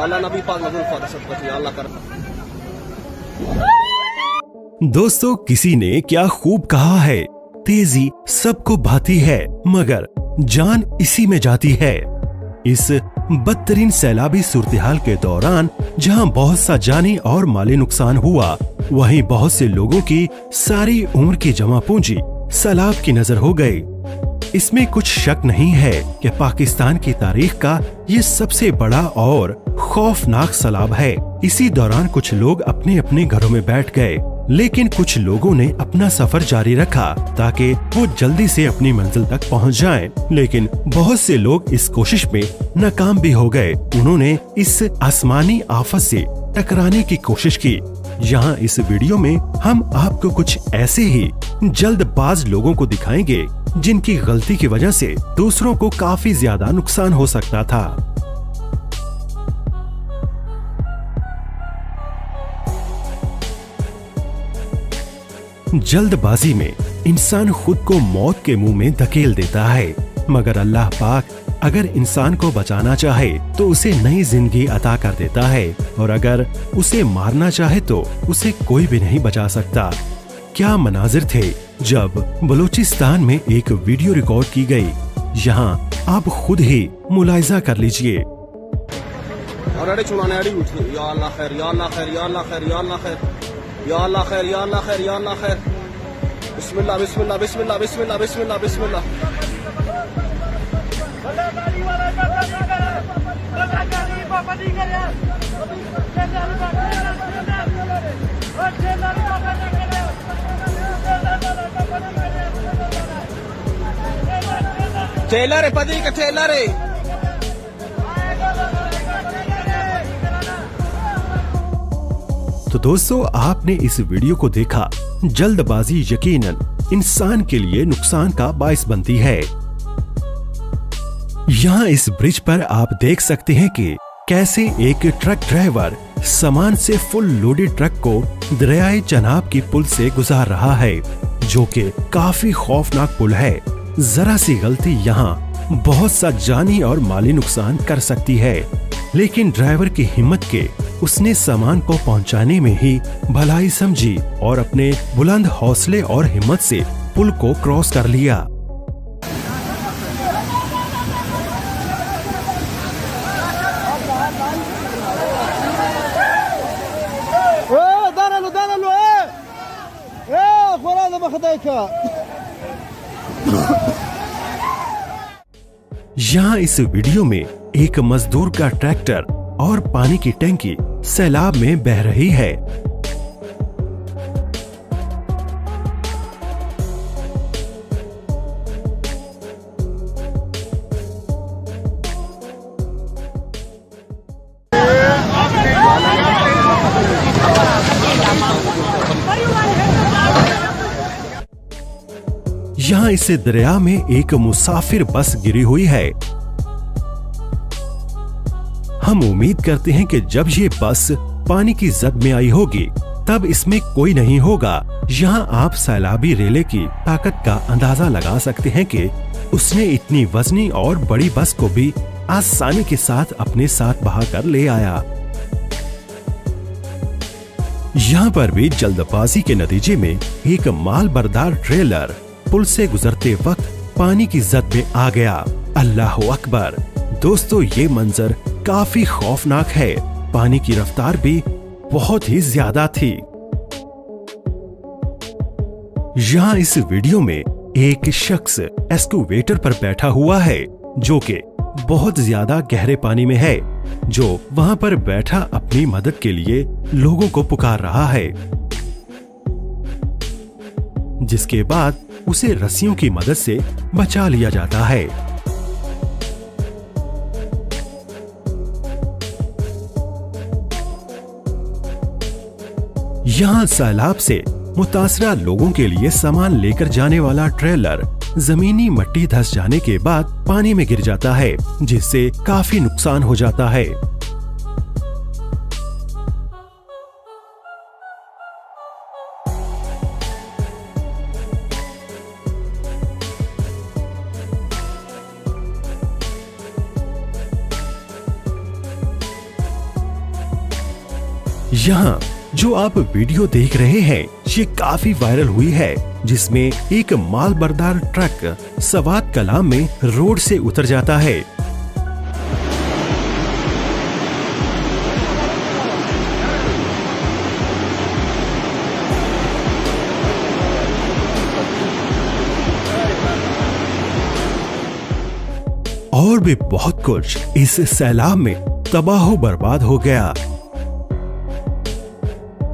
या अल्लाह नबी पाक नजर फादा सबकत या अल्लाह कर। दोस्तों, किसी ने क्या खूब कहा है, तेजी सबको भाती है मगर जान इसी में जाती है। इस बदतरीन सैलाबी सूरत-ए-हाल के दौरान जहां बहुत सा जानी और माली नुकसान हुआ, वहीं बहुत से लोगों की सारी उम्र की जमा पूंजी सैलाब की नजर हो गई। इसमें कुछ शक नहीं है कि पाकिस्तान की तारीख का ये सबसे बड़ा और खौफनाक सैलाब है। इसी दौरान कुछ लोग अपने अपने घरों में बैठ गए, लेकिन कुछ लोगों ने अपना सफर जारी रखा ताकि वो जल्दी से अपनी मंजिल तक पहुंच जाएं। लेकिन बहुत से लोग इस कोशिश में नाकाम भी हो गए। उन्होंने इस आसमानी आफत से टकराने की कोशिश की। यहाँ इस वीडियो में हम आपको कुछ ऐसे ही जल्दबाज लोगों को दिखाएंगे जिनकी गलती की वजह से दूसरों को काफी ज्यादा नुकसान हो सकता था। जल्दबाजी में इंसान खुद को मौत के मुंह में धकेल देता है, मगर अल्लाह पाक अगर इंसान को बचाना चाहे तो उसे नई जिंदगी अता कर देता है, और अगर उसे मारना चाहे तो उसे कोई भी नहीं बचा सकता। क्या मनाजिर थे जब बलूचिस्तान में एक वीडियो रिकॉर्ड की गई। यहाँ आप खुद ही मुलाहिजा कर लीजिए। या अल्लाह खैर या अल्लाह खैर या अल्लाह खैर या अल्लाह खैर या अल्लाह खैर या अल्लाह खैर या अल्लाह खैर। बिस्मिल्लाह बिस्मिल्लाह बिस्मिल्लाह बिस्मिल्लाह बिस्मिल्लाह बिस्मिल्लाह। टेलर पति का टेलर है। तो दोस्तों, आपने इस वीडियो को देखा। जल्दबाजी यकीनन इंसान के लिए नुकसान का बायस बनती है। यहाँ इस ब्रिज पर आप देख सकते हैं कि कैसे एक ट्रक ड्राइवर सामान से फुल लोडेड ट्रक को दरियाए चनाब की पुल से गुजार रहा है, जो कि काफी खौफनाक पुल है। जरा सी गलती यहाँ बहुत सा जानी और माली नुकसान कर सकती है, लेकिन ड्राइवर की हिम्मत के उसने सामान को पहुंचाने में ही भलाई समझी और अपने बुलंद हौसले और हिम्मत से पुल को क्रॉस कर लिया। यहाँ इस वीडियो में एक मजदूर का ट्रैक्टर और पानी की टंकी सैलाब में बह रही है। यहाँ इस दरिया में एक मुसाफिर बस गिरी हुई है। हम उम्मीद करते हैं कि जब ये बस पानी की जद में आई होगी तब इसमें कोई नहीं होगा। यहाँ आप सैलाबी रेले की ताकत का अंदाजा लगा सकते हैं कि उसने इतनी वजनी और बड़ी बस को भी आसानी के साथ अपने साथ बहाकर ले आया। यहाँ पर भी जल्दबाजी के नतीजे में एक माल बरदार ट्रेलर पुल से गुजरते वक्त पानी की जद में आ गया। अल्लाह अकबर। दोस्तों, ये मंजर काफी खौफनाक है। पानी की रफ्तार भी बहुत ही ज्यादा थी। यहाँ इस वीडियो में एक शख्स एस्कूवेटर पर बैठा हुआ है, जो कि बहुत ज्यादा गहरे पानी में है, जो वहां पर बैठा अपनी मदद के लिए लोगों को पुकार रहा है, जिसके बाद उसे रस्सियों की मदद से बचा लिया जाता है। यहाँ सैलाब से मुतासरा लोगों के लिए सामान लेकर जाने वाला ट्रेलर जमीनी मट्टी धंस जाने के बाद पानी में गिर जाता है, जिससे काफी नुकसान हो जाता है। यहाँ जो आप वीडियो देख रहे हैं ये काफी वायरल हुई है, जिसमें एक माल बरदार ट्रक सवात कलाम में रोड से उतर जाता है। और भी बहुत कुछ इस सैलाब में तबाह बर्बाद हो गया,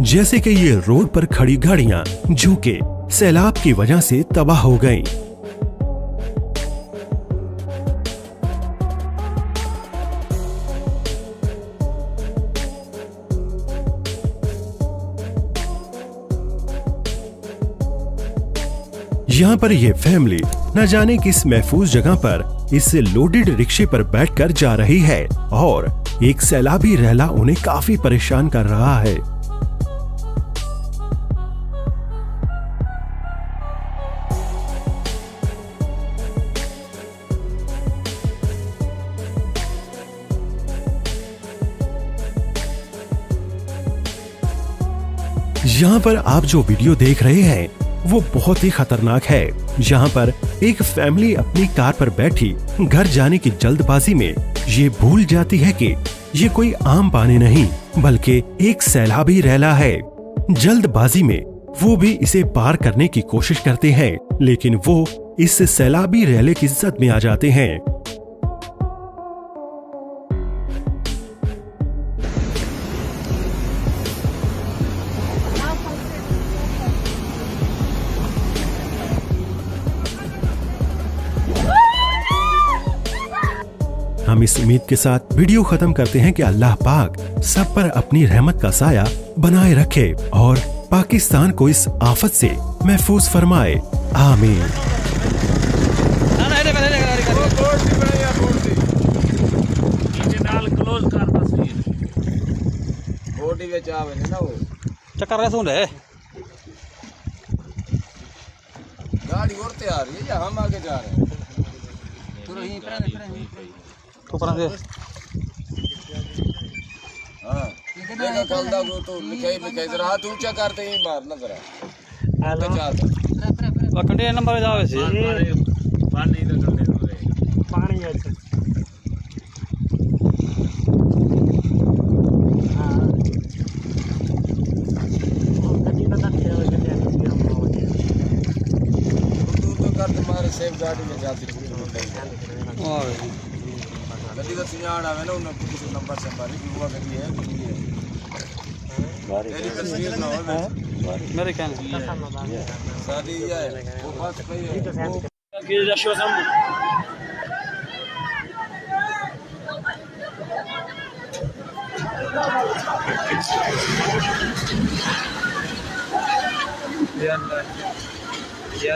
जैसे कि ये रोड पर खड़ी गाड़ियां जो कि सैलाब की वजह से तबाह हो गईं। यहाँ पर ये फैमिली न जाने किस महफूज जगह पर इस लोडेड रिक्शे पर बैठकर जा रही है और एक सैलाबी रैला उन्हें काफी परेशान कर रहा है। यहाँ पर आप जो वीडियो देख रहे हैं वो बहुत ही खतरनाक है। यहाँ पर एक फैमिली अपनी कार पर बैठी घर जाने की जल्दबाजी में ये भूल जाती है कि ये कोई आम पानी नहीं बल्कि एक सैलाबी रैला है। जल्दबाजी में वो भी इसे पार करने की कोशिश करते हैं, लेकिन वो इस सैलाबी रैले की जद में आ जाते हैं। हम इस उम्मीद के साथ वीडियो खत्म करते हैं कि अल्लाह पाक सब पर अपनी रहमत का साया बनाए रखे और पाकिस्तान को इस आफत से महफूज फरमाए। आमीन। गाड़ी और तैयार है या हम आगे जा रहे हैं? देखा कल दा वो तो लिखाई जरा हाथ ऊंचा करते ही मारना जरा कंडे नंबर जावे से पानी तो कंडे पानी है। हां कभी पता नहीं है तो कर तुम्हारे सेफ गाड़ी में जाती और गड्डी का सियाण आवे ना उन्हें कुछ नंबर से बारी हुआ गड्डी है तेरी तस्वीर ना हो मेरे कहने शादी है वो बात कही है कि जशो सम या